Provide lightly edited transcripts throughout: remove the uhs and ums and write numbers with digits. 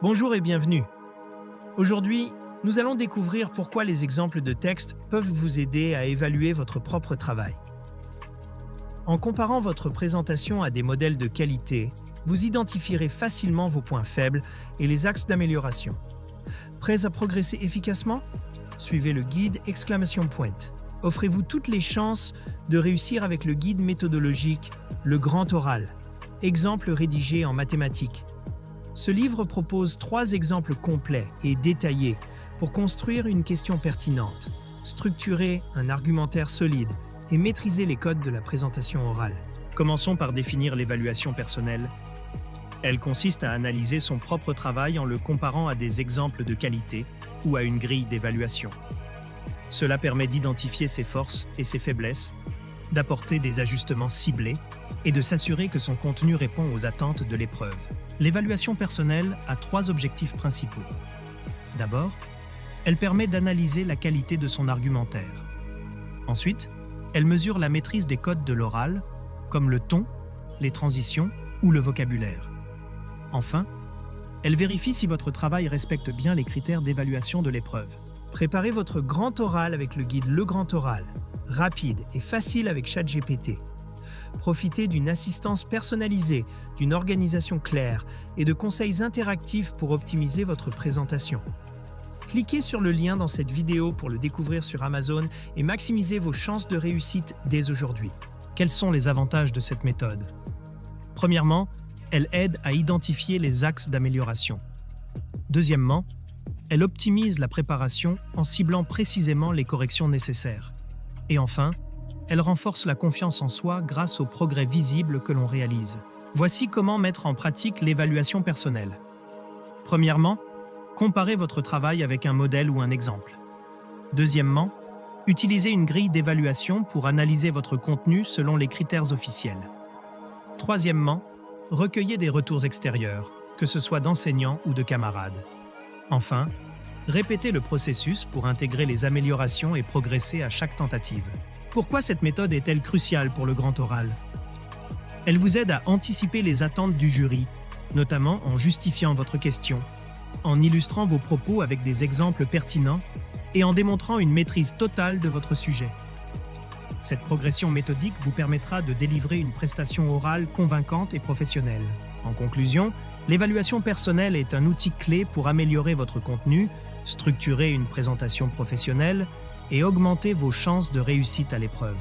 Bonjour et bienvenue. Aujourd'hui, nous allons découvrir pourquoi les exemples de texte peuvent vous aider à évaluer votre propre travail. En comparant votre présentation à des modèles de qualité, vous identifierez facilement vos points faibles et les axes d'amélioration. Prêts à progresser efficacement? Suivez le guide ! Offrez-vous toutes les chances de réussir avec le guide méthodologique Le Grand Oral, exemple rédigé en mathématiques. Ce livre propose 3 exemples complets et détaillés pour construire une question pertinente, structurer un argumentaire solide et maîtriser les codes de la présentation orale. Commençons par définir l'évaluation personnelle. Elle consiste à analyser son propre travail en le comparant à des exemples de qualité ou à une grille d'évaluation. Cela permet d'identifier ses forces et ses faiblesses, d'apporter des ajustements ciblés et de s'assurer que son contenu répond aux attentes de l'épreuve. L'évaluation personnelle a 3 objectifs principaux. D'abord, elle permet d'analyser la qualité de son argumentaire. Ensuite, elle mesure la maîtrise des codes de l'oral, comme le ton, les transitions ou le vocabulaire. Enfin, elle vérifie si votre travail respecte bien les critères d'évaluation de l'épreuve. Préparez votre grand oral avec le guide Le Grand Oral, rapide et facile avec ChatGPT. Profitez d'une assistance personnalisée, d'une organisation claire et de conseils interactifs pour optimiser votre présentation. Cliquez sur le lien dans cette vidéo pour le découvrir sur Amazon et maximisez vos chances de réussite dès aujourd'hui. Quels sont les avantages de cette méthode? Premièrement, elle aide à identifier les axes d'amélioration. Deuxièmement, elle optimise la préparation en ciblant précisément les corrections nécessaires. Et enfin, elle renforce la confiance en soi grâce aux progrès visibles que l'on réalise. Voici comment mettre en pratique l'évaluation personnelle. Premièrement, comparez votre travail avec un modèle ou un exemple. Deuxièmement, utilisez une grille d'évaluation pour analyser votre contenu selon les critères officiels. Troisièmement, recueillez des retours extérieurs, que ce soit d'enseignants ou de camarades. Enfin, répétez le processus pour intégrer les améliorations et progresser à chaque tentative. Pourquoi cette méthode est-elle cruciale pour le grand oral? Elle vous aide à anticiper les attentes du jury, notamment en justifiant votre question, en illustrant vos propos avec des exemples pertinents et en démontrant une maîtrise totale de votre sujet. Cette progression méthodique vous permettra de délivrer une prestation orale convaincante et professionnelle. En conclusion, l'évaluation personnelle est un outil clé pour améliorer votre contenu, structurer une présentation professionnelle et augmenter vos chances de réussite à l'épreuve.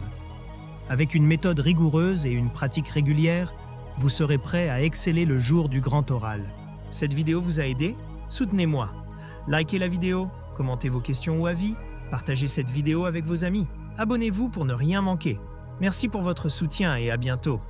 Avec une méthode rigoureuse et une pratique régulière, vous serez prêt à exceller le jour du grand oral. Cette vidéo vous a aidé? Soutenez-moi. Likez la vidéo, commentez vos questions ou avis, partagez cette vidéo avec vos amis. Abonnez-vous pour ne rien manquer. Merci pour votre soutien et à bientôt.